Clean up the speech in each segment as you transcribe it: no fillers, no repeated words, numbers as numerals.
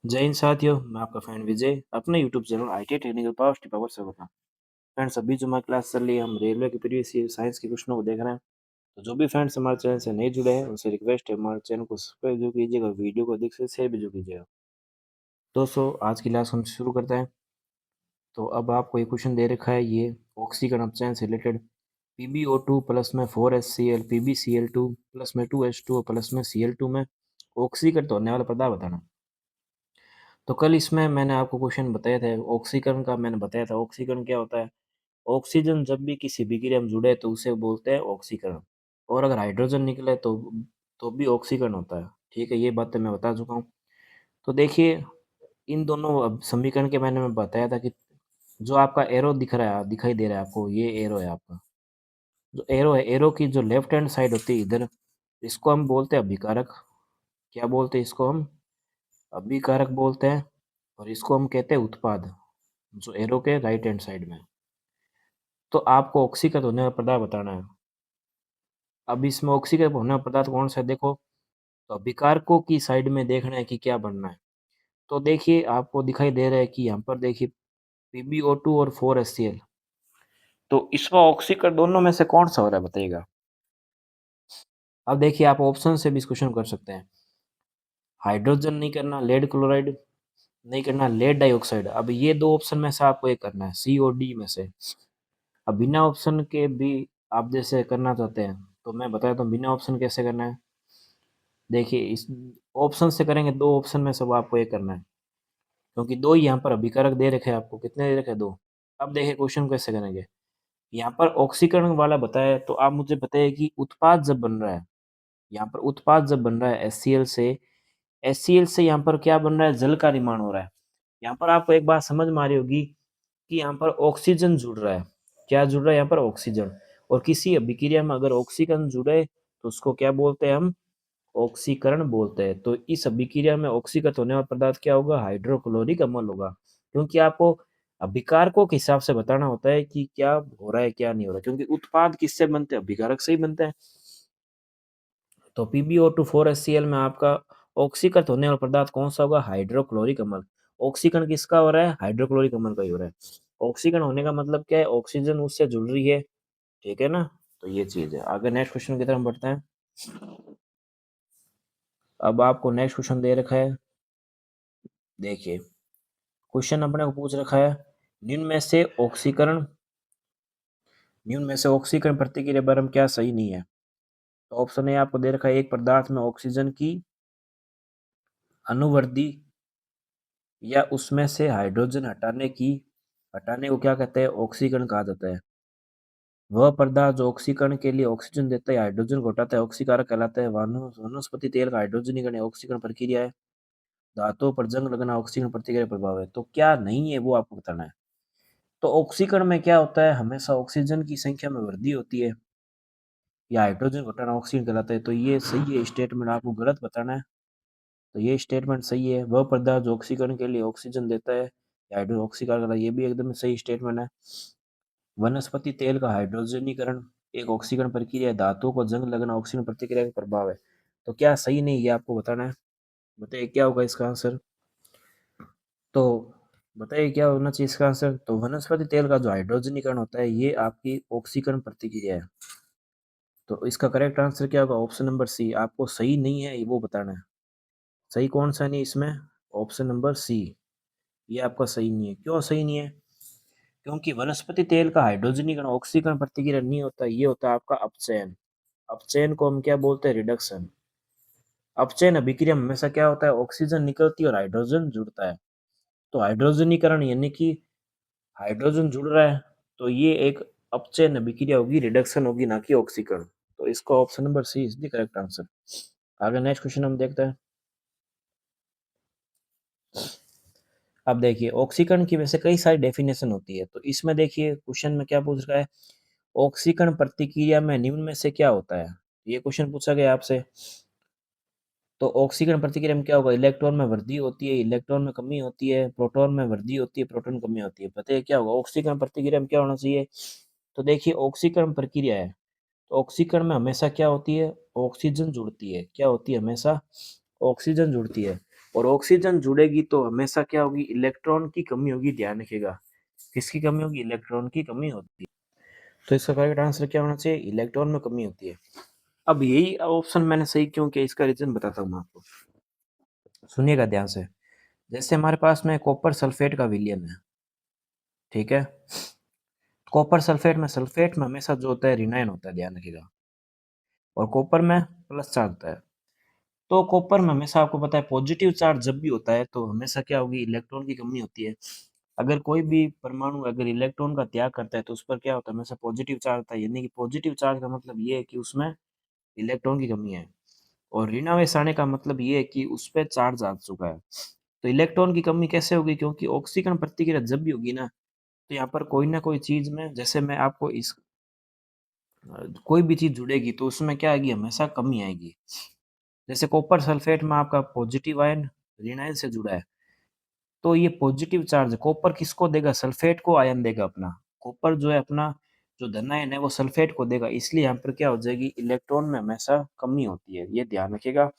जय हिंद साथियों, मैं आपका फ्रेंड विजय अपने YouTube channel ITI. Technical power tip से होता हूँ। फ्रेंड्स, अभी जो हमारी क्लास चल रही है, हम रेलवे के प्रीवियस ईयर साइंस के क्वेश्चनों को देख रहे हैं। तो जो भी फ्रेंड्स हमारे चैनल से नहीं जुड़े हैं, उनसे रिक्वेस्ट है हमारे चैनल को सब्सक्राइब जो कीजिएगा, वीडियो को अधिक से शेयर भी जो कीजिएगा। दोस्तों, आज की क्लास हम शुरू करते हैं। तो अब आपको ये क्वेश्चन दे रखा है, ये ऑक्सीकरण अपचयन से रिलेटेड। PbO2 प्लस में 4HCl, PbCl2 प्लस में 2H2O प्लस में Cl2 में ऑक्सीकृत होने वाला पदार्थ बताना। तो कल इसमें मैंने आपको क्वेश्चन बताया था, ऑक्सीकरण का मैंने बताया था। ऑक्सीकरण क्या होता है? ऑक्सीजन जब भी किसी विक्रिया में जुड़े तो उसे बोलते हैं ऑक्सीकरण, और अगर हाइड्रोजन निकले तो भी ऑक्सीकरण होता है। ठीक है, ये बातें मैं बता चुका हूँ। तो देखिए, इन दोनों समीकरण के मैंने बताया था कि जो आपका एरो दिख रहा है, दिखाई दे रहा है आपको, ये एरो है आपका। जो एरो है, एरो की जो लेफ्ट हैंड साइड होती है इधर, इसको हम बोलते हैं अभिकारक। क्या बोलते हैं इसको? हम अभिकारक बोलते हैं। और इसको हम कहते हैं उत्पाद, जो एरो के राइट हैंड साइड में। तो आपको ऑक्सीकृत होने वाला पदार्थ बताना है। अब इसमें ऑक्सीकृत होने वाला पदार्थ कौन सा है? देखो, तो अभिकारकों की साइड में देखना है कि क्या बनना है। तो देखिए, आपको दिखाई दे रहा है कि यहाँ पर देखिए PbO2 और 4HCl। तो इसमें ऑक्सीकृत दोनों में से कौन सा हो रहा है, बताइएगा। अब देखिए, आप ऑप्शन से भी इस क्वेश्चन कर सकते हैं। हाइड्रोजन नहीं करना, लेड क्लोराइड नहीं करना, लेड डाइऑक्साइड। अब ये दो ऑप्शन में से आपको एक करना है, CO, D में से। अब बिना ऑप्शन के भी आप जैसे करना चाहते हैं, तो मैं बताता हूँ बिना ऑप्शन कैसे करना है। देखिए, इस ऑप्शन से करेंगे, दो ऑप्शन में सब आपको एक करना है, क्योंकि दो ही यहाँ पर अभिकारक दे रखे हैं आपको। कितने दे रखे हैं? दो। अब देखिए क्वेश्चन कैसे करेंगे। यहाँ पर ऑक्सीकरण वाला बताया, तो आप मुझे बताइए कि उत्पाद जब बन रहा है, यहाँ पर उत्पाद जब बन रहा है HCl से यहाँ पर क्या बन रहा है? जल का निर्माण हो रहा है। यहाँ पर आपको एक बात समझ में आ रही होगी कि यहाँ पर ऑक्सीजन जुड़ रहा है। क्या जुड़ रहा है यहाँ पर? ऑक्सीजन। और किसी अभिक्रिया में अगर ऑक्सीजन जुड़े तो उसको क्या बोलते हैं? हम ऑक्सीकरण बोलते हैं। तो इस अभिक्रिया में ऑक्सीकृत होने वाला पदार्थ क्या होगा? हाइड्रोक्लोरिक अम्ल होगा। क्योंकि आपको अभिकारकों के हिसाब से बताना होता है कि क्या हो रहा है, क्या नहीं हो रहा है, क्योंकि उत्पाद किससे बनते हैं? अभिकारक से ही बनते हैं। तो PbO2 4HCl में आपका ऑक्सीकृत होने वाला पदार्थ कौन सा होगा? हाइड्रोक्लोरिक अम्ल। ऑक्सीकरण किसका हो रहा है? हाइड्रोक्लोरिक अम्ल का ही हो रहा है। ऑक्सीकरण होने का मतलब क्या है? ऑक्सीजन उससे जुड़ रही है। ठीक है ना? तो ये चीज है। आगे नेक्स्ट क्वेश्चन की तरफ बढ़ते हैं। अब आपको नेक्स्ट क्वेश्चन दे रखा है। देखिए, क्वेश्चन अपने को पूछ रखा है, निम्न में से ऑक्सीकरण प्रतिक्रिया बारे क्या सही नहीं है। तो ऑप्शन ए आपको दे रखा है, एक पदार्थ में ऑक्सीजन की अनुवर्ती या उसमें से हाइड्रोजन हटाने को क्या कहते हैं? ऑक्सीकरण कहा जाता है। वह पदार्थ जो ऑक्सीकरण के लिए ऑक्सीजन देता है, हाइड्रोजन को हटाता है, ऑक्सीकारक कहलाता है। वनस्पति तेल का हाइड्रोजनीकरण ऑक्सीकरण प्रक्रिया है। धातुओं पर जंग लगना ऑक्सीकरण प्रतिक्रिया प्रभाव है। तो क्या नहीं है, वो आपको बताना है। तो ऑक्सीकरण में क्या होता है? हमेशा ऑक्सीजन की संख्या में वृद्धि होती है, या हाइड्रोजन घटाना ऑक्सीजन कहलाता है। तो ये सही है स्टेटमेंट, आपको गलत बताना है। तो ये स्टेटमेंट सही है। वह पदार्थ जो ऑक्सीकरण के लिए ऑक्सीजन देता है, हाइड्रो ऑक्सीकार करता है, ये भी एकदम सही स्टेटमेंट है। वनस्पति तेल का हाइड्रोजनीकरण एक ऑक्सीकरण प्रक्रिया है। धातुओं को जंग लगना ऑक्सीकरण प्रतिक्रिया का प्रभाव है। तो क्या सही नहीं, ये आपको बताना है। बताइए क्या होगा इसका आंसर। तो बताइए क्या होना चाहिए इसका आंसर। तो वनस्पति तेल का जो हाइड्रोजनीकरण होता है, ये आपकी ऑक्सीकरण प्रतिक्रिया है। तो इसका करेक्ट आंसर क्या होगा? Option number C. आपको सही नहीं है वो बताना है। सही कौन सा नहीं इसमें? ऑप्शन नंबर सी, ये आपका सही नहीं है। क्यों सही नहीं है? क्योंकि वनस्पति तेल का हाइड्रोजनीकरण ऑक्सीकरण प्रतिक्रिया नहीं होता, ये होता है आपका अपचयन। अपचयन को हम क्या बोलते हैं? रिडक्शन। अपचयन अभिक्रिया में हमेशा क्या होता है? ऑक्सीजन निकलती है और हाइड्रोजन जुड़ता है। तो हाइड्रोजनीकरण यानी कि हाइड्रोजन जुड़ रहा है, तो ये एक अपचयन अभिक्रिया होगी, रिडक्शन होगी, ना कि ऑक्सीकरण। तो इसका option number C is the correct answer. आगे नेक्स्ट क्वेश्चन हम देखते हैं। अब देखिए, ऑक्सीकरण की वैसे कई सारी डेफिनेशन होती है। तो इसमें देखिए क्वेश्चन में क्या पूछ रहा है, ऑक्सीकरण प्रतिक्रिया में निम्न में से क्या होता है। ये क्वेश्चन पूछा गया आपसे। तो ऑक्सीकरण प्रतिक्रिया में क्या होगा? इलेक्ट्रॉन में वृद्धि होती है, इलेक्ट्रॉन में कमी होती है, प्रोटॉन में वृद्धि होती है, प्रोटॉन कमी होती है। बताइए क्या होगा ऑक्सीकरण प्रतिक्रिया में, क्या होना चाहिए। तो देखिए, ऑक्सीकरण प्रक्रिया है, तो ऑक्सीकरण में हमेशा क्या होती है? ऑक्सीजन जुड़ती है। क्या होती है? हमेशा ऑक्सीजन जुड़ती है। और ऑक्सीजन जुड़ेगी तो हमेशा क्या होगी, इलेक्ट्रॉन की कमी होगी। ध्यान रखिएगा, किसकी कमी होगी, इलेक्ट्रॉन की कमी होती है। तो इसका करेक्ट आंसर क्या होना चाहिए, इलेक्ट्रॉन में कमी होती है। अब यही ऑप्शन मैंने सही क्यों किया, इसका रीजन बताता हूँ मैं आपको, सुनिएगा ध्यान से। जैसे हमारे पास में कॉपर सल्फेट का विलयन है, ठीक है। कॉपर सल्फेट में, सल्फेट में हमेशा जो होता है ऋणायन होता है, ध्यान रखिएगा, और कॉपर में प्लस चार्ज होता है। तो कॉपर में हमेशा आपको पता है पॉजिटिव चार्ज जब भी होता है तो हमेशा क्या होगी, इलेक्ट्रॉन की कमी होती है। अगर कोई भी परमाणु अगर इलेक्ट्रॉन का त्याग करता है तो उस पर क्या होता है, हमेशा पॉजिटिव चार्ज होता है। यानी कि पॉजिटिव चार्ज का मतलब ये है कि उसमें इलेक्ट्रॉन की कमी है, और ऋणावेश आने का मतलब ये है कि उस पर चार्ज आ चुका है। तो इलेक्ट्रॉन की कमी कैसे होगी, क्योंकि ऑक्सीकरण प्रतिक्रिया जब भी होगी ना, तो यहाँ पर कोई ना कोई चीज में, जैसे मैं आपको इस कोई भी चीज जुड़ेगी तो उसमें क्या आएगी, हमेशा कमी आएगी। जैसे कॉपर सल्फेट में आपका पॉजिटिव आयन ऋण आयन से जुड़ा है, तो ये पॉजिटिव चार्ज कॉपर किसको देगा, सल्फेट को आयन देगा अपना। कॉपर जो है अपना जो धन आयन है वो सल्फेट को देगा, इसलिए यहाँ पर क्या हो जाएगी, इलेक्ट्रॉन में हमेशा कमी होती है। ये ध्यान रखिएगा,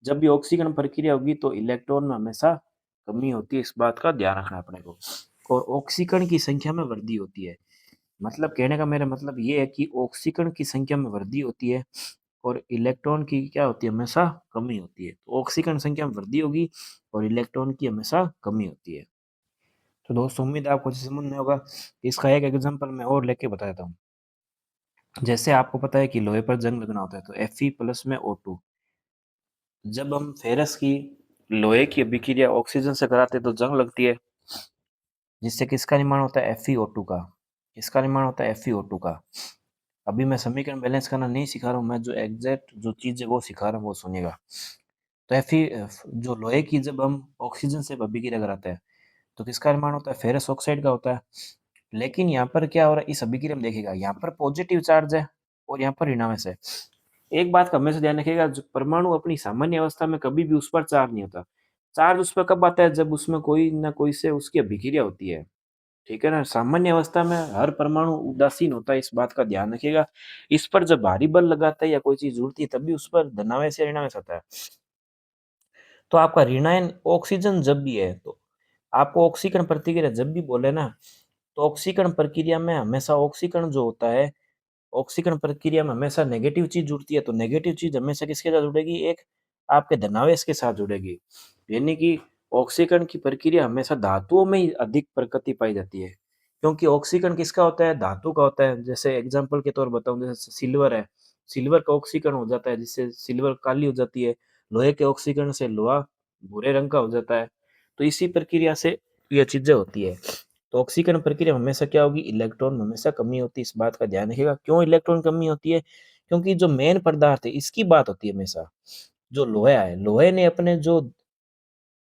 जब भी ऑक्सीकरण प्रक्रिया होगी तो इलेक्ट्रॉन में हमेशा कमी होती है, इस बात का ध्यान रखना अपने को। और ऑक्सीकरण की संख्या में वृद्धि होती है, मतलब कहने का मेरा मतलब ये है कि ऑक्सीकरण की संख्या में वृद्धि होती है और इलेक्ट्रॉन की क्या होती है, हमेशा कमी होती है। तो ऑक्सीकरण संख्या में वृद्धि होगी और इलेक्ट्रॉन की हमेशा कमी होती है। तो दोस्तों उम्मीद है आपको अच्छे समझ में होगा। इसका एक एग्जांपल मैं और लेके बता देता हूँ। जैसे आपको पता है कि लोहे पर जंग लगना होता है तो Fe प्लस में O2, जब हम फेरस की लोहे की अभिक्रिया ऑक्सीजन से कराते हैं तो जंग लगती है, जिससे किसका निर्माण होता है, FeO2 का। किसका निर्माण होता है, FeO2 का। अभी मैं समीकरण बैलेंस करना नहीं सिखा रहा हूँ, मैं जो एग्जैक्ट जो चीज़ है वो सिखा रहा हूँ, वो सुनिएगा। तो जो लोहे की जब हम ऑक्सीजन से अभिक्रिया कराते हैं तो किसका निर्माण होता है, फेरस ऑक्साइड का होता है। लेकिन यहाँ पर क्या हो रहा है, इस अभिक्रिया में देखिएगा, यहाँ पर पॉजिटिव चार्ज है और यहाँ पर ऋणावेश है। एक बात का हमेशा ध्यान रखिएगा, जो परमाणु अपनी सामान्य अवस्था में कभी भी उस पर चार्ज नहीं होता। चार्ज उस पर कब आता है, जब उसमें कोई ना कोई से उसकी अभिक्रिया होती है, ठीक है ना। सामान्य अवस्था में हर परमाणु उदासीन होता है, इस बात का ध्यान रखिएगा। इस पर जब भारी बल लगाता है या कोई चीज जुड़ती है तभी उस पर धनावेश या ऋणावेश आता है। तो आपका ऋणायन ऑक्सीजन जब भी है तो आपको ऑक्सीकरण प्रतिक्रिया जब भी बोले ना, तो ऑक्सीकरण प्रक्रिया में हमेशा ऑक्सीकरण जो होता है, ऑक्सीकरण प्रक्रिया में हमेशा नेगेटिव चीज जुड़ती है। तो नेगेटिव चीज हमेशा किसके साथ जुड़ेगी, एक आपके धनावेश के साथ जुड़ेगी। यानी कि ऑक्सीकरण की प्रक्रिया हमेशा धातुओं में ही अधिक प्रकृति पाई जाती है, क्योंकि ऑक्सीकरण किसका होता है, धातु का होता है। जैसे एग्जांपल के तौर बताऊं, जैसे सिल्वर है, सिल्वर का ऑक्सीकरण हो जाता है जिससे सिल्वर काली हो जाती है। लोहे के ऑक्सीकरण से लोहा भूरे रंग का हो जाता है। तो इसी प्रक्रिया से ये चीजें होती है। तो ऑक्सीकरण प्रक्रिया में हमेशा क्या होगी, इलेक्ट्रॉन में हमेशा कमी होती है, इस बात का ध्यान रखिएगा। क्यों इलेक्ट्रॉन कमी होती है, क्योंकि जो मेन पदार्थ है इसकी बात होती है हमेशा। जो लोहा है, लोहे ने अपने जो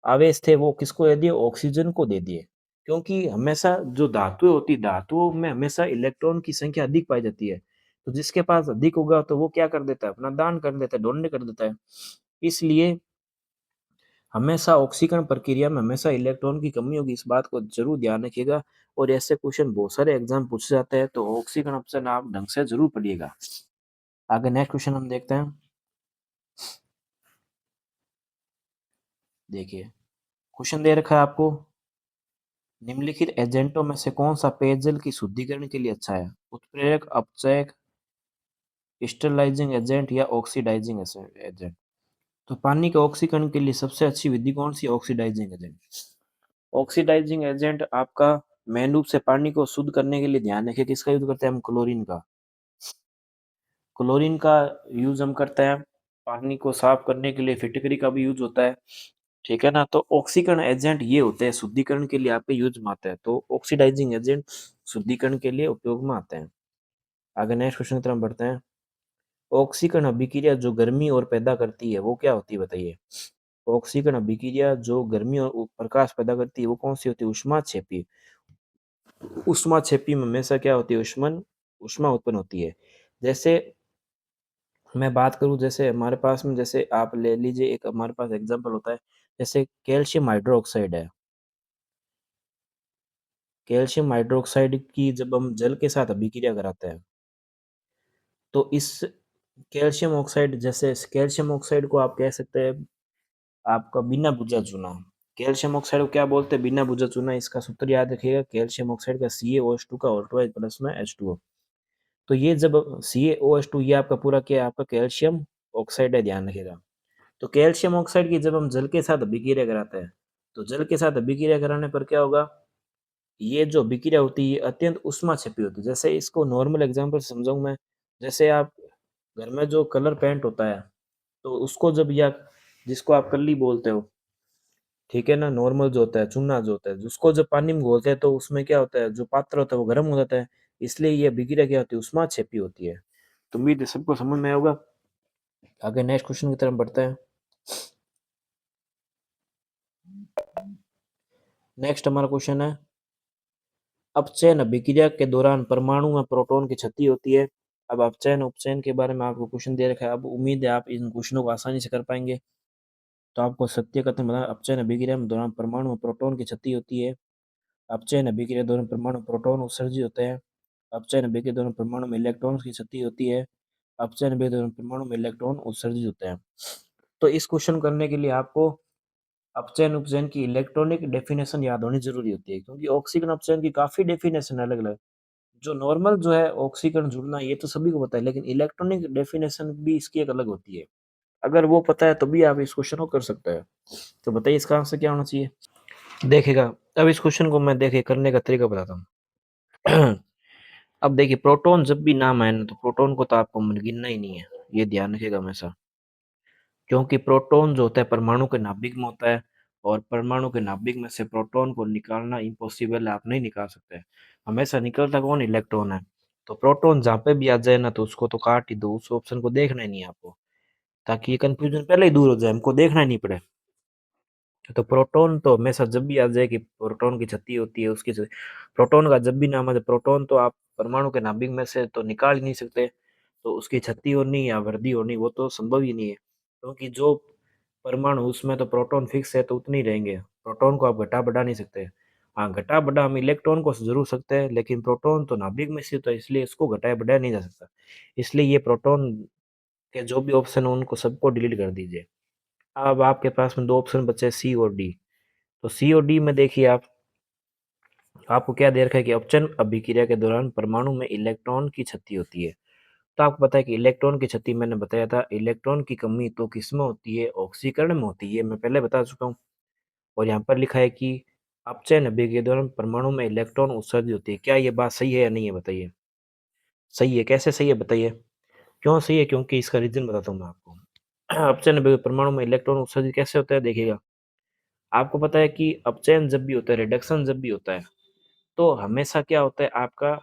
आवेश थे वो किसको दे दिए, ऑक्सीजन को दे दिए। क्योंकि हमेशा जो धातुएं होती, धातुओं में हमेशा इलेक्ट्रॉन की संख्या अधिक पाई जाती है। तो जिसके पास अधिक होगा तो वो क्या कर देता है, अपना दान कर देता है, डोनेट कर देता है। इसलिए हमेशा ऑक्सीकरण प्रक्रिया में हमेशा इलेक्ट्रॉन की कमी होगी, इस बात को जरूर ध्यान रखिएगा। और ऐसे क्वेश्चन बहुत सारे एग्जाम पूछे जाते हैं, तो ऑक्सीकरण ऑप्शन आप ढंग से जरूर पढ़िएगा। आगे नेक्स्ट क्वेश्चन हम देखते हैं। देखिए क्वेश्चन दे रखा है आपको, निम्नलिखित एजेंटों में से कौन सा पेयजल की शुद्धिकरण के लिए अच्छा है, उत्प्रेरक, अपचयक, स्टरलाइजिंग एजेंट या ऑक्सीडाइजिंग एजेंट। तो पानी के ऑक्सीकरण के लिए सबसे अच्छी विधि कौन सी, ऑक्सीडाइजिंग एजेंट। ऑक्सीडाइजिंग एजेंट आपका मेन रूप से पानी को शुद्ध करने के लिए, ध्यान रखिए किसका यूज करते हैं हम, क्लोरीन का। क्लोरीन का यूज हम करते हैं। पानी को साफ करने के लिए फिटकरी का भी यूज होता है, ठीक है ना। तो ऑक्सीकरण एजेंट ये होते हैं शुद्धिकरण के लिए आपके यूज में आते हैं। तो ऑक्सीडाइजिंग एजेंट शुद्धिकरण के लिए उपयोग में आते हैं। आगे नेक्स्ट क्वेश्चन की तरफ बढ़ते हैं। ऑक्सीकरण अभिक्रिया जो गर्मी और पैदा करती है वो क्या होती है, बताइए। ऑक्सीकरण अभिक्रिया जो गर्मी और प्रकाश पैदा करती है वो कौन सी होती है, ऊष्माक्षेपी। ऊष्माक्षेपी में हमेशा क्या होती है, ऊष्मन ऊष्मा उत्पन्न होती है। जैसे मैं बात करूं, जैसे हमारे पास में, जैसे आप ले लीजिए, एक हमारे पास एग्जांपल होता है, जैसे कैल्शियम हाइड्रोक्साइड है। कैल्शियम हाइड्रोक्साइड की जब हम जल के साथ अभिक्रिया कराते हैं तो इस कैल्शियम ऑक्साइड, जैसे कैल्शियम ऑक्साइड को आप कह सकते हैं आपका बिना बुझा चूना। कैल्शियम ऑक्साइड को क्या बोलते हैं? बिना बुझा चूना। इसका सूत्र याद रखिएगा, कैल्शियम ऑक्साइड का CaOH2 का ऑल्टोइड प्लस में H2O। तो ये जब CaOH2 ये आपका पूरा क्या है? आपका कैल्शियम ऑक्साइड है, ध्यान रखिएगा। तो कैल्शियम ऑक्साइड की जब हम जल के साथ अभिक्रिया कराते हैं, तो जल के साथ अभिक्रिया कराने पर क्या होगा? ये जो अभिक्रिया होती है ये अत्यंत उष्मा छिपी होती है। जैसे इसको नॉर्मल एग्जांपल से समझाऊं मैं, जैसे आप घर में जो कलर पेंट होता है, तो उसको जब या जिसको आप कल्ली बोलते हो, ठीक है ना, नॉर्मल जो होता है चूना जो होता है, उसको जब पानी में घोलते हैं तो उसमें क्या होता है, जो पात्र होता है वो गर्म हो जाता है, इसलिए ये अभिक्रिया क्या होती है? उष्मा छिपी होती है। तो उम्मीद है सबको समझ में आया होगा। आगे नेक्स्ट क्वेश्चन की तरफ बढ़ते हैं। नेक्स्ट हमारा क्वेश्चन है, अपचयन अभिक्रिया के दौरान परमाणु में प्रोटॉन की क्षति होती है। अब अपचयन उपचयन के बारे में आपको क्वेश्चन दे रखा है। अब उम्मीद है आप इन क्वेश्चनों को आसानी से कर पाएंगे। तो आपको सत्य कथन बताना, अपचयन अभिक्रिया में दौरान परमाणु में प्रोटॉन की क्षति होती है। अपचयन अभिक्रिया के दौरान परमाणु प्रोटॉन उत्सर्जित होते हैं। अपचयन अभिक्रिया के दौरान परमाणु में इलेक्ट्रॉन की क्षति होती है। अपचयन अभिक्रिया के दौरान परमाणु में इलेक्ट्रॉन उत्सर्जित होते हैं। तो इस क्वेश्चन करने के लिए आपको अपचयन उपचयन की इलेक्ट्रॉनिक डेफिनेशन याद होनी जरूरी होती है, क्योंकि ऑक्सीकरण अपचयन की काफी डेफिनेशन अलग अलग। जो नॉर्मल जो है ऑक्सीकरण जुड़ना ये तो सभी को पता है, लेकिन इलेक्ट्रॉनिक डेफिनेशन भी इसकी एक अलग होती है। अगर वो पता है तो भी आप इस क्वेश्चन को कर सकते हैं। तो बताइए इसका आंसर क्या होना चाहिए? देखेगा, अब इस क्वेश्चन को मैं देखिए करने का तरीका बताता हूँ। अब देखिए, प्रोटॉन जब भी नाम आए ना, तो प्रोटॉन को तो आपको गिनना ही नहीं है, ये ध्यान रखिएगा हमेशा। क्योंकि प्रोटॉन जो होता है परमाणु के नाभिक में होता है, और परमाणु के नाभिक में से प्रोटॉन को निकालना इम्पॉसिबल है, आप नहीं निकाल सकते। हमेशा निकलता कौन? इलेक्ट्रॉन है। तो प्रोटॉन जहाँ पे भी आ जाए ना, तो उसको तो काट ही दो, उस ऑप्शन को देखना ही नहीं है आपको, ताकि ये कंफ्यूजन पहले ही दूर हो जाए, हमको देखना ही नहीं पड़े। तो प्रोटॉन तो हमेशा जब भी आ जाए कि प्रोटॉन की क्षति होती है, प्रोटॉन का जब भी नाम आ जाए, प्रोटॉन तो आप परमाणु के नाभिक में से तो निकाल ही नहीं सकते। तो उसकी क्षति होनी या वृद्धि होनी वो तो संभव ही नहीं है, क्योंकि जो परमाणु उसमें तो प्रोटॉन फिक्स है, तो उतने ही रहेंगे। प्रोटॉन को आप घटा बढ़ा नहीं सकते। हाँ, घटा बढ़ा हम इलेक्ट्रॉन को जरूर सकते हैं, लेकिन प्रोटॉन तो नाभिक में स्थित है, इसलिए इसको घटाया बढ़ाया नहीं जा सकता। इसलिए ये प्रोटॉन के जो भी ऑप्शन है उनको सबको डिलीट कर दीजिए। अब आपके पास में दो ऑप्शन बचे, सी और डी। तो सी और डी में देखिए, आपको क्या दे रखा है कि अपचयन अभिक्रिया के दौरान परमाणु में इलेक्ट्रॉन की क्षति होती है। तो आपको पता है कि इलेक्ट्रॉन की क्षति मैंने बताया था, इलेक्ट्रॉन की कमी तो किसमें होती है? ऑक्सीकरण में होती है, मैं पहले बता चुका हूँ। और यहाँ पर लिखा है कि अपचयन अभिक्रिया के दौरान परमाणु में इलेक्ट्रॉन उत्सर्जित होती है। क्या ये बात सही है या नहीं है? बताइए। सही है। कैसे सही है बताइए? क्यों सही है? क्योंकि इसका रीजन बताता हूँ मैं आपको। अपचयन अभिक्रिया परमाणु में इलेक्ट्रॉन उत्सर्जित कैसे होता है, देखिएगा। आपको पता है कि अपचयन जब भी होता है, रिडक्शन जब भी होता है, तो हमेशा क्या होता है? आपका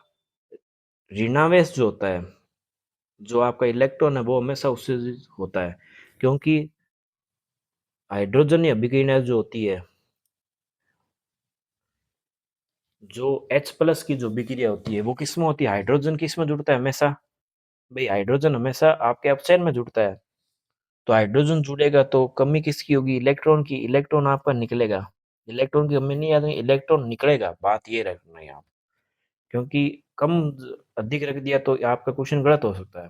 ऋणावेश जो होता है, जो आपका इलेक्ट्रॉन है, वो हमेशा उत्सर्जित होता है। क्योंकि हाइड्रोजन या अभिक्रिया जो होती है, जो H+ की जो अभिक्रिया होती है वो किसमें होती है? हाइड्रोजन किसमें जुड़ता है हमेशा? भाई हाइड्रोजन हमेशा आपके अपचयन में जुड़ता है। तो हाइड्रोजन जुड़ेगा तो कमी किसकी होगी? इलेक्ट्रॉन की। इलेक्ट्रॉन आपका निकलेगा। इलेक्ट्रॉन की कमी नहीं आती, इलेक्ट्रॉन निकलेगा, बात ये रखना है आप। क्योंकि अधिक रख दिया तो आपका क्वेश्चन गलत हो सकता है।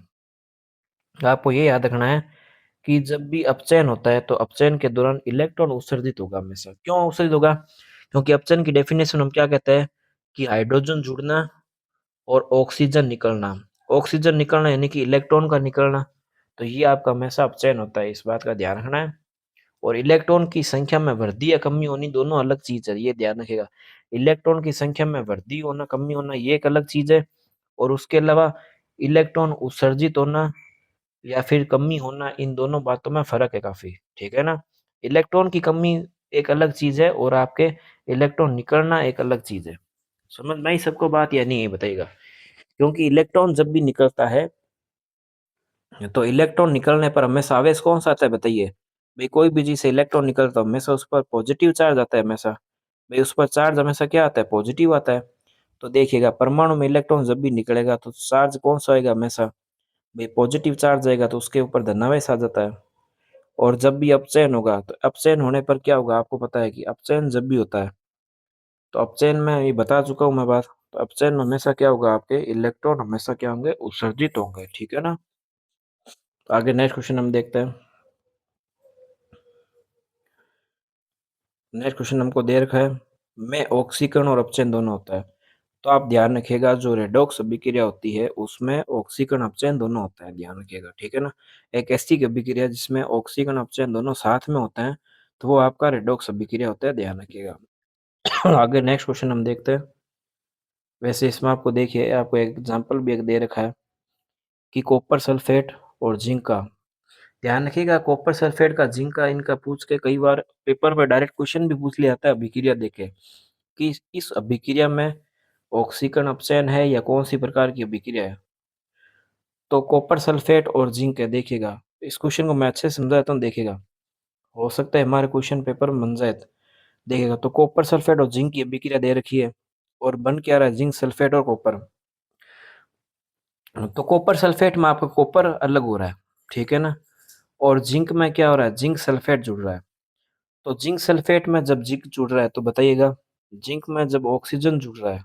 तो आपको ये याद रखना है कि जब भी अपचयन होता है, तो अपचयन के दौरान इलेक्ट्रॉन उत्सर्जित होगा हमेशा। क्यों उत्सर्जित होगा? क्योंकि अपचयन की डेफिनेशन हम क्या कहते हैं कि हाइड्रोजन जुड़ना और ऑक्सीजन निकलना। ऑक्सीजन निकलना यानी कि इलेक्ट्रॉन का निकलना। तो ये आपका हमेशा अपचयन होता है, इस बात का ध्यान रखना है। और इलेक्ट्रॉन की संख्या में वृद्धि या कमी होनी दोनों अलग चीज है, ये ध्यान रखिएगा। इलेक्ट्रॉन की संख्या में वृद्धि होना कमी होना ये एक अलग चीज है, और उसके अलावा इलेक्ट्रॉन उत्सर्जित होना या फिर कमी होना, इन दोनों बातों में फ़र्क है काफ़ी, ठीक है ना? इलेक्ट्रॉन की कमी एक अलग चीज़ है, और आपके इलेक्ट्रॉन निकलना एक अलग चीज़ है। समझ में आई सबको बात या नहीं, ये बताइएगा? क्योंकि इलेक्ट्रॉन जब भी निकलता है, तो इलेक्ट्रॉन निकलने पर हमेशा आवेश कौन-सा आता है बताइए? भई कोई भी चीज़ से इलेक्ट्रॉन निकलता है, हमेशा उस पर पॉजिटिव चार्ज आता है हमेशा। भई उस पर चार्ज हमेशा क्या आता है? पॉजिटिव आता है। तो देखिएगा, परमाणु में इलेक्ट्रॉन जब भी निकलेगा तो चार्ज कौन-सा आएगा हमेशा? भई पॉजिटिव चार्ज आएगा, तो उसके ऊपर धनावेश आ जाता है। और जब भी अपचयन होगा, तो अपचयन होने पर क्या होगा? आपको पता है कि अपचयन जब भी होता है, तो अपचयन में ये बता चुका हूँ मैं बात। तो अपचयन में हमेशा क्या होगा? आपके इलेक्ट्रॉन हमेशा क्या होंगे? उत्सर्जित होंगे, ठीक है ना? तो आगे नेक्स्ट क्वेश्चन हम देखते हैं। नेक्स्ट क्वेश्चन हमको दे रखा है, में ऑक्सीकरण और अपचयन दोनों होता है। तो आप ध्यान रखिएगा, जो रेडॉक्स अभिक्रिया होती है उसमें ऑक्सीकरण अपचयन दोनों होता है, ध्यान रखिएगा, ठीक है ना। एक ऐसी अभिक्रिया जिसमें ऑक्सीकरण अपचयन दोनों साथ में होते हैं, तो वो आपका रेडॉक्स अभिक्रिया होता है, ध्यान रखिएगा। आगे नेक्स्ट क्वेश्चन हम देखते हैं। वैसे इसमें आपको देखिए, आपको एक एग्जाम्पल भी एक दे रखा है कि कॉपर सल्फेट और जिंक का, ध्यान रखिएगा, कॉपर सल्फेट का, जिंक का, इनका पूछ के कई बार पेपर में डायरेक्ट क्वेश्चन भी पूछ लिया जाता है अभिक्रिया देके, कि इस अभिक्रिया में ऑक्सीकरण अपचयन है या कौन सी प्रकार की अभिक्रिया है। तो कॉपर सल्फेट और जिंक है, देखिएगा इस क्वेश्चन को मैं अच्छे से समझाता हूँ, देखिएगा, हो सकता है हमारे क्वेश्चन पेपर में बन जाए। देखिएगा, तो कॉपर सल्फेट और जिंक की अभिक्रिया दे रखी है, और बन क्या रहा है, जिंक सल्फेट और कॉपर। तो कॉपर सल्फेट में आपका कॉपर अलग हो रहा है, ठीक है ना, और जिंक में क्या हो रहा है, जिंक सल्फेट जुड़ रहा है। तो जिंक सल्फेट में जब जिंक जुड़ रहा है तो बताइएगा, जिंक में जब ऑक्सीजन जुड़ रहा है,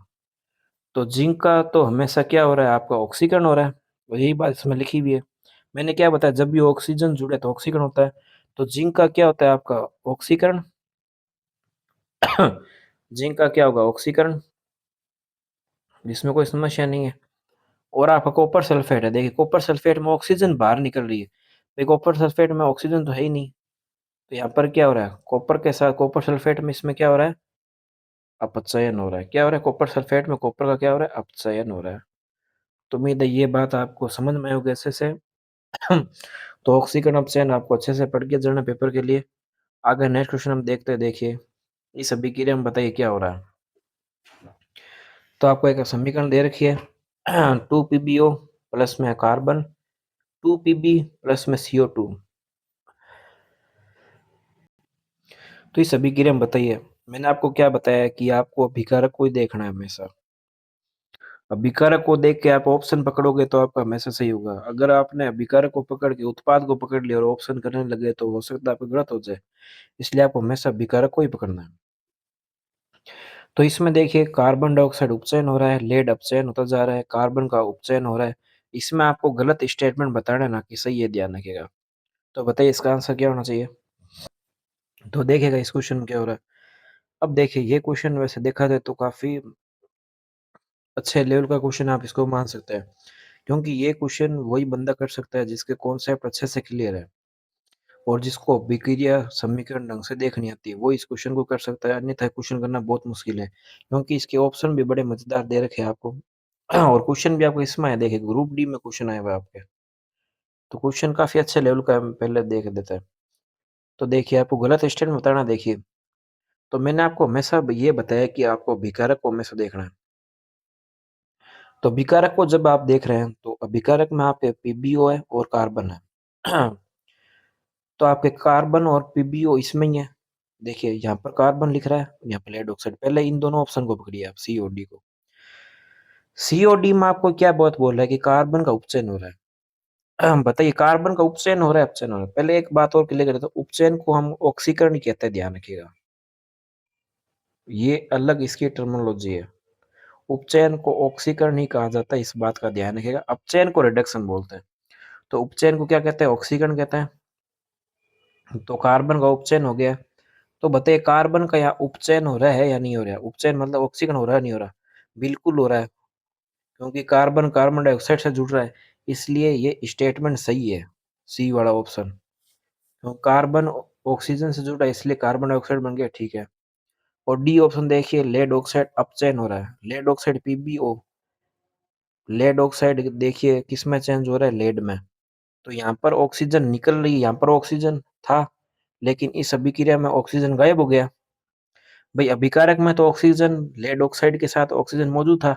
तो जिंक का तो हमेशा क्या हो रहा है, आपका ऑक्सीकरण हो रहा है, और यही बात इसमें लिखी हुई है। मैंने क्या बताया, जब भी ऑक्सीजन जुड़े तो ऑक्सीकरण होता है, तो जिंक का क्या होता है, आपका ऑक्सीकरण। जिंक का क्या होगा, ऑक्सीकरण, जिसमें कोई समस्या नहीं है। और आपका कॉपर सल्फेट है, देखिए कॉपर सल्फेट में ऑक्सीजन बाहर निकल रही है, भाई कॉपर सल्फेट में ऑक्सीजन तो है ही नहीं, तो यहाँ पर क्या हो रहा है, कॉपर के साथ कॉपर सल्फेट में इसमें क्या हो रहा है, अपचयन हो रहा है। क्या हो रहा है, कॉपर सल्फेट में कॉपर का क्या हो रहा है, अपचयन हो रहा है। तो उम्मीद है ये बात आपको समझ में आई होगी अच्छे से। तो ऑक्सीकरण अपचयन आपको अच्छे से पढ़ के जाना पेपर के लिए। आगे नेक्स्ट क्वेश्चन हम देखते हैं, देखिए इस अभिक्रिया में बताइए क्या हो रहा है। तो आपको एक समीकरण दे रखी है, 2PbO प्लस में कार्बन, 2Pb प्लस में CO2। तो इस अभिक्रिया में बताइए, मैंने आपको क्या बताया कि आपको अभिकारक को ही देखना है हमेशा। अभिकारक को देख के आप ऑप्शन पकड़ोगे तो आपका हमेशा सही होगा। अगर आपने अभिकारक को पकड़ के उत्पाद को पकड़ लिया और ऑप्शन करने लगे तो हो सकता है आपको गलत हो जाए, इसलिए आपको हमेशा अभिकारक को ही पकड़ना है। तो इसमें देखिए, कार्बन डाइऑक्साइड उपचयन हो रहा है, लेड अपचयन होता जा रहा है, कार्बन का उपचयन हो रहा है। इसमें आपको गलत स्टेटमेंट बताना है ना कि सही है, ध्यान रखिएगा। तो बताइए इसका आंसर क्या होना चाहिए। तो देखिएगा इस क्वेश्चन में क्या हो रहा है। अब देखिए, ये क्वेश्चन वैसे देखा जाए तो काफी अच्छे लेवल का क्वेश्चन आप इसको मान सकते हैं, क्योंकि ये क्वेश्चन वही बंदा कर सकता है जिसके कॉन्सेप्ट अच्छे से क्लियर है, और जिसको अभिक्रिया समीकरण ढंग से देखनी आती है वो इस क्वेश्चन को कर सकता है, अन्यथा क्वेश्चन करना बहुत मुश्किल है, क्योंकि इसके ऑप्शन भी बड़े मजेदार दे रखे हैं आपको। और क्वेश्चन भी आपको इसमें है, देखिए ग्रुप डी में क्वेश्चन आया हुआ है आपके, तो क्वेश्चन काफी अच्छे लेवल का है, हम पहले देख देते हैं। तो देखिए, आपको गलत स्टेटमेंट बताना, देखिए, तो मैंने आपको हमेशा ये बताया कि आपको अभिकारक को हमेशा देखना है। तो अभिकारक को जब आप देख रहे हैं तो अभिकारक में आपके पीबीओ है और कार्बन है। तो आपके कार्बन और पीबीओ इसमें ही है। देखिए यहाँ पर कार्बन लिख रहा है, यहाँ पर लेड ऑक्साइड, पहले इन दोनों ऑप्शन को पकड़िए आप, सी और डी को। सी और डी में आपको क्या बहुत बोल रहा है कि कार्बन का उपचयन हो रहा है। बताइए, कार्बन का उपचयन हो रहा है, अपचयन हो रहा है। पहले एक बात और क्लियर करते हैं, उपचयन को हम ऑक्सीकरण ही कहते हैं, ध्यान रखिएगा, ये अलग इसकी टर्मिनोलॉजी है। उपचयन को ऑक्सीकरण ही कहा जाता है, इस बात का ध्यान रखिएगा। अपचयन को रिडक्शन बोलते हैं, तो उपचयन को क्या कहते हैं, ऑक्सीकरण कहते हैं। तो कार्बन का उपचयन हो गया, तो बताइए कार्बन का यहाँ उपचयन हो रहा है या नहीं हो रहा है। उपचयन मतलब ऑक्सीकरण हो रहा है, नहीं हो रहा, बिल्कुल हो रहा है, क्योंकि कार्बन कार्बन डाइऑक्साइड से जुड़ रहा है, इसलिए ये स्टेटमेंट सही है, सी वाला ऑप्शन। तो कार्बन ऑक्सीजन से जुड़ रहा है इसलिए कार्बन डाइऑक्साइड बन गया, ठीक है। और डी ऑप्शन देखिए, लेड ऑक्साइड अपचयन हो रहा है, लेड ऑक्साइड पीबीओ, लेड ऑक्साइड देखिए किस में चेंज हो रहा है, लेड में। तो यहाँ पर ऑक्सीजन निकल रही है, यहाँ पर ऑक्सीजन था, लेकिन इस अभिक्रिया में ऑक्सीजन गायब हो गया। भाई अभिकारक में तो ऑक्सीजन, लेड ऑक्साइड के साथ ऑक्सीजन मौजूद था,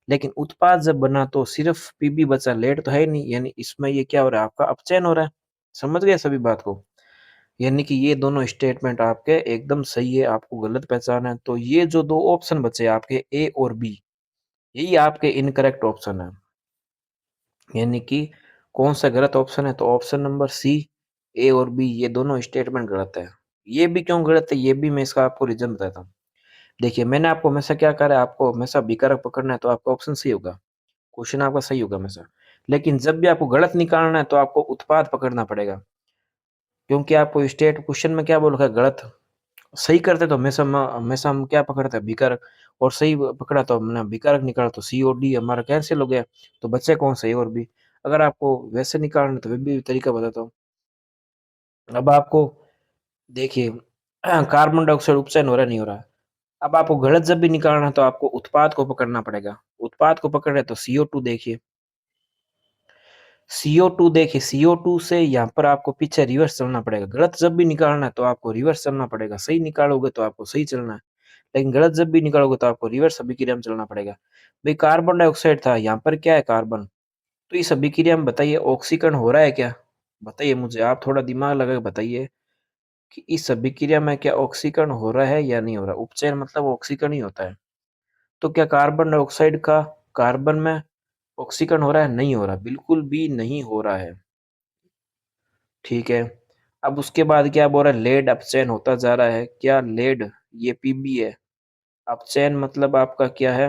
लेकिन उत्पाद जब बना तो सिर्फ पीबी बचा, लेड तो है ही नहीं, यानी इसमें ये क्या हो रहा है, आपका अपचयन हो रहा है। समझ गए सभी बात को, यानी कि ये दोनों स्टेटमेंट आपके एकदम सही है, आपको गलत पहचाना है। तो ये जो दो ऑप्शन बचे आपके, ए और बी, यही आपके इनकरेक्ट ऑप्शन है। यानी कि कौन सा गलत ऑप्शन है, तो ऑप्शन नंबर सी, ए और बी, ये दोनों स्टेटमेंट गलत है। ये भी क्यों गलत है, ये भी मैं इसका आपको रीजन बताता हूँ। देखिए, मैंने आपको हमेशा क्या कहा है, आपको हमेशा विकारक पकड़ना है तो आपका ऑप्शन सही होगा, क्वेश्चन आपका सही होगा हमेशा। लेकिन जब भी आपको गलत निकालना है तो आपको उत्पाद पकड़ना पड़ेगा, क्योंकि आपको स्टेट क्वेश्चन में क्या बोल रखा है, गलत, सही करते तो हमेशा हमेशा हम क्या पकड़ते हैं, विकारक। और सही पकड़ा तो हमने विकारक निकाला, तो सी और डी हमारा कैंसिल हो गया। तो बचे कौन सा, ए और बी। अगर आपको वैसे निकालना तो वे भी तरीका बताता हूँ। अब आपको देखिए, कार्बन डाइऑक्साइड उपचयन हो रहा है, नहीं हो रहा है। अब आपको गलत जब भी निकालना है तो आपको उत्पाद को पकड़ना पड़ेगा। उत्पाद को पकड़ रहे तो CO2 देखिए, CO2 देखिए, CO2 से यहाँ पर आपको पीछे रिवर्स चलना पड़ेगा। गलत जब भी निकालना है तो आपको रिवर्स चलना पड़ेगा, सही निकालोगे तो आपको सही चलना है। लेकिन गलत जब भी निकालोगे तो आपको रिवर्स अभिक्रिया में चलना पड़ेगा। भाई कार्बन डाइऑक्साइड था, यहाँ पर क्या है, कार्बन। तो इस अभिक्रिया में बताइए ऑक्सीकरण हो रहा है क्या? बताइए मुझे, आप थोड़ा दिमाग लगा के बताइए कि इस अभिक्रिया में क्या ऑक्सीकरण हो रहा है या नहीं हो रहा। उपचयन मतलब ऑक्सीकरण ही होता है। तो क्या कार्बन डाइऑक्साइड का कार्बन में ऑक्सीकरण हो रहा है? नहीं हो रहा, बिल्कुल भी नहीं हो रहा है। ठीक है। अब उसके बाद क्या बोल रहा है, लेड अपचयन होता जा रहा है। क्या लेड, ये पीबी है। अपचयन मतलब आपका क्या है,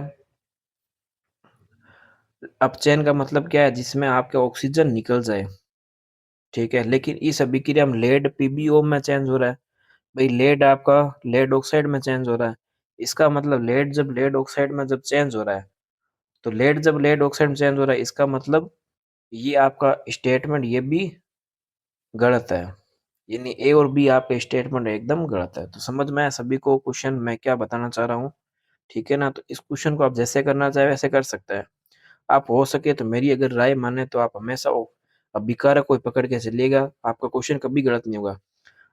अपचयन का मतलब क्या है, जिसमें आपका ऑक्सीजन निकल जाए। ठीक है, लेकिन इस अभिक्रिया में लेड पीबीओ में चेंज हो रहा है। भाई लेड आपका लेड ऑक्साइड में चेंज हो रहा है। इसका मतलब लेड जब लेड ऑक्साइड में जब चेंज हो रहा है, तो लेड जब लेड ऑक्साइड में चेंज हो रहा है, इसका मतलब ये आपका स्टेटमेंट ये भी गलत है। यानी ए और बी आपके स्टेटमेंट एकदम गलत है। तो समझ में आया सभी को क्वेश्चन मैं क्या बताना चाह रहा हूँ? ठीक है ना। तो इस क्वेश्चन को आप जैसे करना चाहे वैसे कर सकते हैं। आप हो सके तो मेरी अगर राय माने तो आप हमेशा अब विकारक कोई पकड़ के चलिएगा, आपका क्वेश्चन कभी गलत नहीं होगा।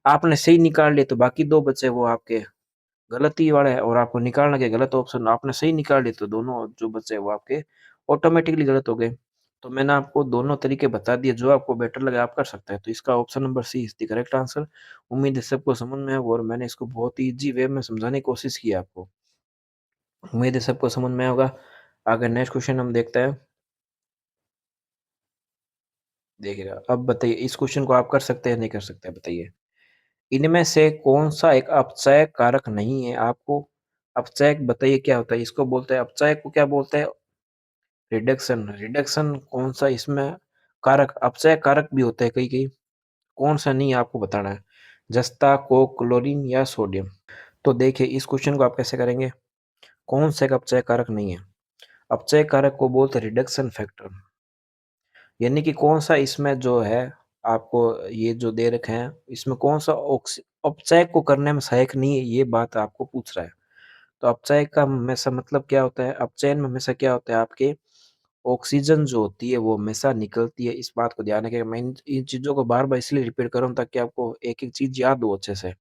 आपने सही निकाल लिए तो बाकी दो बचे वो आपके गलती वाले है, और आपको निकालना के गलत ऑप्शन आपने सही निकाल लिए तो दोनों जो बचे वो आपके ऑटोमेटिकली गलत हो गए। तो मैंने आपको दोनों तरीके बता दिए, जो आपको बेटर लगे आप कर सकते हैं। तो इसका option number C is the correct answer. उम्मीद है सबको समझ में आया और मैंने इसको बहुत ही इजी वे में समझाने की कोशिश की है आपको। उम्मीद है सबको समझ में आया होगा। आगे नेक्स्ट क्वेश्चन हम देखते हैं। देखिएगा, अब बताइए इस क्वेश्चन को आप कर सकते हैं नहीं कर सकते, बताइए। इनमें से कौन सा एक अपचय कारक नहीं है? आपको अपचय बताइए क्या होता है, इसको बोलते हैं अपचय को क्या बोलते हैं, रिडक्शन। रिडक्शन कौन सा इसमें कारक, अपचय कारक भी होते हैं कई कई, कौन सा नहीं है आपको बताना है, जस्ता, कोक, क्लोरीन या सोडियम। तो देखिए इस क्वेश्चन को आप कैसे करेंगे, कौन सा एक अपचय कारक नहीं है। अपचय कारक को बोलते हैं रिडक्शन फैक्टर। यानी कि कौन सा इसमें जो है, आपको ये जो दे रखे हैं इसमें कौन सा अपचय को करने में सहायक नहीं है, ये बात आपको पूछ रहा है। तो अपचय का हमेशा मतलब क्या होता है, अपचयन में हमेशा क्या होता है, आपके ऑक्सीजन जो होती है वो हमेशा निकलती है। इस बात को ध्यान रखिएगा। मैं इन चीजों को बार बार इसलिए रिपीट कर रहा हूँ ताकि आपको एक एक चीज याद हो अच्छे से।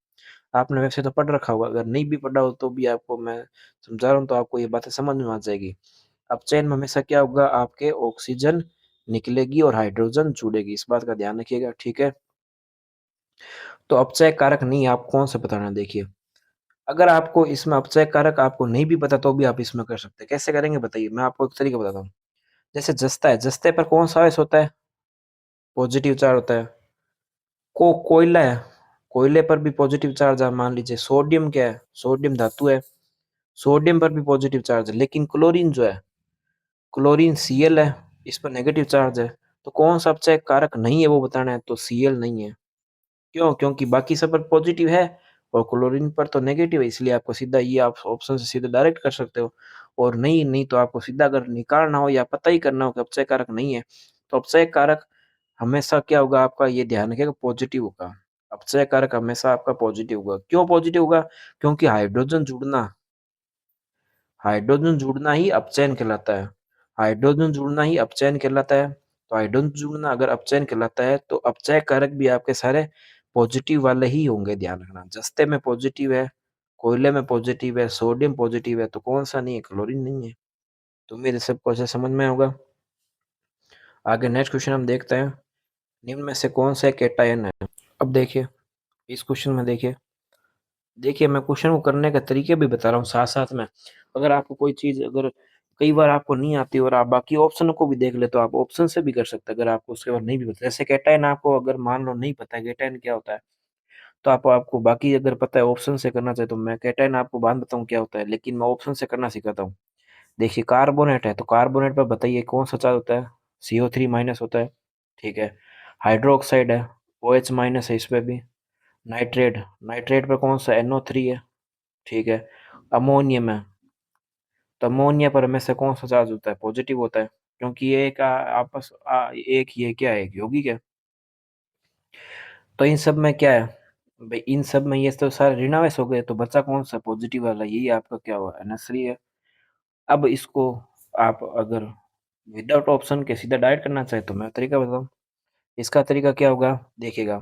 आपने वैसे तो पढ़ रखा होगा, अगर नहीं भी पढ़ा हो तो भी आपको मैं समझा रहा हूँ तो आपको ये बातें समझ में आ जाएगी। अपचयन में हमेशा क्या होगा, आपके ऑक्सीजन निकलेगी और हाइड्रोजन जुड़ेगी, इस बात का ध्यान रखिएगा। ठीक है। तो अपचय कारक नहीं, आप कौन सा बताना, देखिए। अगर आपको इसमें अपचय कारक आपको नहीं भी पता तो भी आप इसमें कर सकते हैं। कैसे करेंगे बताइए, मैं आपको एक तरीका बताता हूँ। जैसे जस्ता है, जस्ते पर कौन सा आवेश होता है, पॉजिटिव चार्ज होता है। कोयला है, कोयले पर भी पॉजिटिव चार्ज है। मान लीजिए सोडियम क्या है, सोडियम धातु है, सोडियम पर भी पॉजिटिव चार्ज है। लेकिन क्लोरीन जो है, क्लोरीन Cl है, इस पर नेगेटिव चार्ज है। तो कौन सा अपचय कारक नहीं है वो बताना है, तो Cl नहीं है। क्यों? क्योंकि बाकी सब पर पॉजिटिव है और क्लोरीन पर तो नेगेटिव है, इसलिए आपको सीधा ये आप ऑप्शन से सीधा डायरेक्ट कर सकते हो। और नहीं नहीं तो आपको सीधा अगर निकालना हो या पता ही करना हो कि अपचय कारक नहीं है, तो अपचय कारक हमेशा क्या होगा, आपका ये ध्यान रखिएगा, पॉजिटिव होगा। अपचय कारक हमेशा आपका पॉजिटिव होगा। क्यों पॉजिटिव होगा? क्योंकि हाइड्रोजन जुड़ना ही अपचयन कहलाता है। हाइड्रोजन जुड़ना ही अपचयन कहलाता है। तो हाइड्रोजन जुड़ना अगर अपचयन कहलाता है तो अपचय कारक भी आपके सारे पॉजिटिव वाले ही होंगे, ध्यान रखना। जस्ते में पॉजिटिव है, कोयले में पॉजिटिव है, सोडियम पॉजिटिव है, तो कौन सा नहीं है, क्लोरीन नहीं है। तो मेरे सबको ऐसे समझ में होगा। आगे नेक्स्ट क्वेश्चन हम देखते हैं। निम्न में से कौन सा कैटायन है? अब देखिए इस क्वेश्चन में देखिए, मैं क्वेश्चन को करने के तरीके भी बता रहा हूँ साथ साथ में। अगर आपको कोई चीज अगर कई बार आपको नहीं आती और आप बाकी ऑप्शन को भी देख ले तो आप ऑप्शन से भी कर सकते हैं, अगर आपको उसके बाद नहीं भी पता। जैसे कैटायन आपको अगर मान लो नहीं पता है कैटायन क्या होता है, तो आप आपको बाकी अगर पता है ऑप्शन से करना चाहे तो मैं कैटायन आपको बाद बताऊँ क्या होता है, लेकिन मैं ऑप्शन से करना सिखाता हूँ। देखिए कार्बोनेट है, तो कार्बोनेट पर बताइए कौन सा चार्ज होता है, CO3 माइनस होता है। ठीक है। हाइड्रोक्साइड है, OH माइनस है इस पे भी। नाइट्रेट, नाइट्रेट पर कौन सा NO3 है, ठीक है। अमोनियम है, तो अमोनिया पर हमेशा कौन सा चार्ज होता है, पॉजिटिव होता है, क्योंकि ये एक एक ये क्या है, एक यौगिक है। तो इन सब में क्या है भाई, इन सब में ये तो सारे ऋणावेश हो गए, तो बचा कौन सा, पॉजिटिव वाला, यही आपका क्या हुआ, NH3 है। अब इसको आप अगर विदाउट ऑप्शन के सीधा डायरेक्ट करना चाहे तो मैं तरीका बताऊं। इसका तरीका क्या होगा, देखिएगा।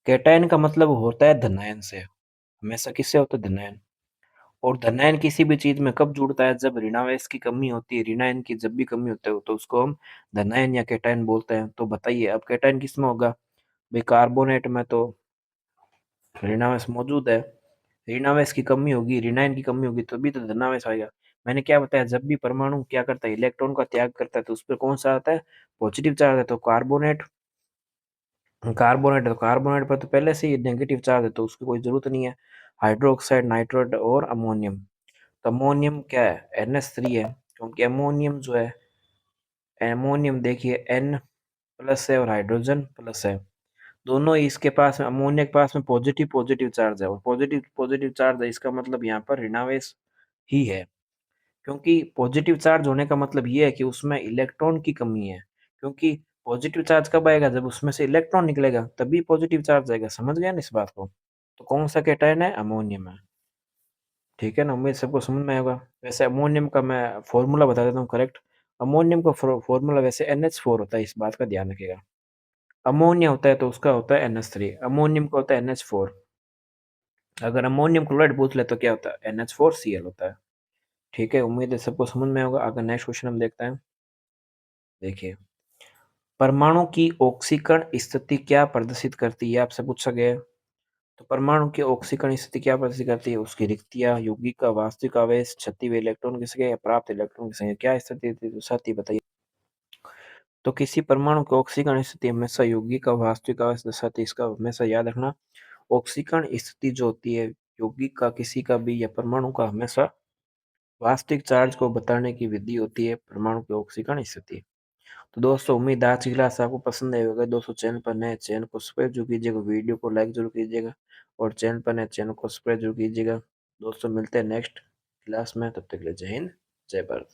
कैटायन का मतलब होता है धनायन से, हमेशा किससे होता है, धनायन। और धनायन किसी भी चीज में कब जुड़ता है, जब ऋणावेश की कमी होती है, ऋणायन की जब भी कमी होती है तो उसको हम धनायन या कैटायन बोलते हैं। तो बताइए अब कैटायन किस में होगा भाई, कार्बोनेट में तो ऋणावेश मौजूद है, ऋणावेश की कमी होगी, ऋणायन की कमी होगी तभी तो धनावेश आएगा। मैंने क्या बताया, जब भी परमाणु क्या करता है, इलेक्ट्रॉन का त्याग करता है, तो उस पर कौन सा आता है, पॉजिटिव चार्ज है। तो कार्बोनेट, कार्बोनेट है तो कार्बोनेट पर तो पहले से ही नेगेटिव चार्ज है, तो उसकी कोई जरूरत नहीं है। हाइड्रोक्साइड, नाइट्रेट और अमोनियम, तो अमोनियम क्या है, NH3 है, क्योंकि अमोनियम जो है, अमोनियम देखिए N+ है और हाइड्रोजन प्लस है, दोनों ही इसके पास में, अमोनिया के पास में पॉजिटिव पॉजिटिव चार्ज है, और पॉजिटिव पॉजिटिव चार्ज है, इसका मतलब यहाँ पर ऋणावेश ही है। क्योंकि पॉजिटिव चार्ज होने का मतलब ये है कि उसमें इलेक्ट्रॉन की कमी है, क्योंकि पॉजिटिव चार्ज कब आएगा, जब उसमें से इलेक्ट्रॉन निकलेगा तभी पॉजिटिव चार्ज आएगा, समझ गया ना इस बात को। तो कौन सा कैटायन है, अमोनियम है, ठीक है ना, उम्मीद सबको समझ में आएगा। वैसे अमोनियम का मैं फॉर्मूला बता देता हूँ करेक्ट। अमोनियम का फॉर्मूला वैसे NH4 होता है, इस बात का ध्यान रखिएगा। अमोनिया होता है तो उसका होता है NH3, अमोनियम का होता है NH4। अगर अमोनियम क्लोराइड पूछ ले तो क्या होता है, NH4Cl होता है, ठीक है। उम्मीद है सबको समझ में होगा। अगर नेक्स्ट क्वेश्चन हम देखते हैं, देखिए, परमाणु की ऑक्सीकरण स्थिति क्या प्रदर्शित करती है, आपसे पूछा गया है। तो परमाणु की ऑक्सीकरण स्थिति क्या प्रदर्शित करती है, उसकी रिक्तियां, यौगिक का वास्तविक आवेश, क्षति हुए इलेक्ट्रॉन की संख्या या प्राप्त इलेक्ट्रॉन की संख्या, क्या स्थिति थी, तो साथ ही बताइए। तो किसी परमाणु की ऑक्सीकरण स्थिति हमेशा यौगिक का वास्तविक आवेश दर्शाती है, इसका हमेशा याद रखना। ऑक्सीकरण स्थिति जो होती है यौगिक का, किसी का भी या परमाणु का, हमेशा वास्तविक चार्ज को बताने की विधि होती है परमाणु की ऑक्सीकरण स्थिति। तो दोस्तों उम्मीद आज की क्लास आपको पसंद आई होगा। दोस्तों चैनल पर नए, चैनल को सब्सक्राइब जरूर कीजिएगा, वीडियो को लाइक जरूर कीजिएगा, और चैनल पर नए, चैनल को सब्सक्राइब जरूर कीजिएगा। दोस्तों मिलते हैं नेक्स्ट क्लास में, तब तक के लिए जय हिंद, जय भारत।